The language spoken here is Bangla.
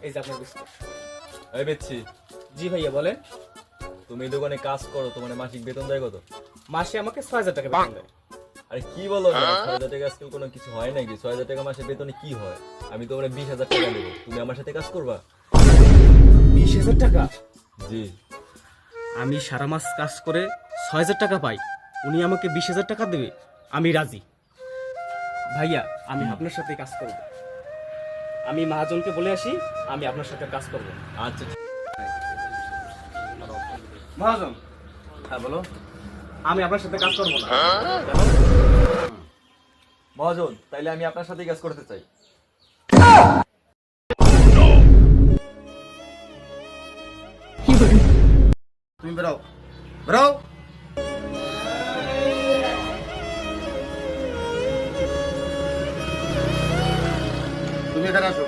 এই যে আপনার বিস্কুট। এই বেচছি। জি ভাইয়া বলেন। তুমি এই দোকানে কাজ করো, তোমার মাসিক বেতন দেয় কত? মাসে আমাকে 6000 টাকা বেতন দেয়। আরে কি বলো, 6000 টাকা আজকাল কোনো কিছু হয় নাকি? 6000 টাকা মাসে বেতনে কি হয়? আমি তোমার 20,000 টাকা দেবো, তুমি আমার সাথে কাজ করবা? 20,000 টাকা? জি। আমি সারা মাস কাজ করে 6000 টাকা পাই, উনি আমাকে 20,000 টাকা দেবে? আমি রাজি ভাইয়া, আমি আপনার সাথে কাজ করব। আমি মহাজনকে বলে আসি আমি আপনার সাথে কাজ করব। আচ্ছা ঠিক- মহাজন, হ্যাঁ বলো। আমি আপনার সাথে কাজ করব না। মহাজন, তাইলে আমি আপনার সাথেই কাজ করতে চাই। তুমি বেরাও, বেরাও। তুমি এখানে আসো।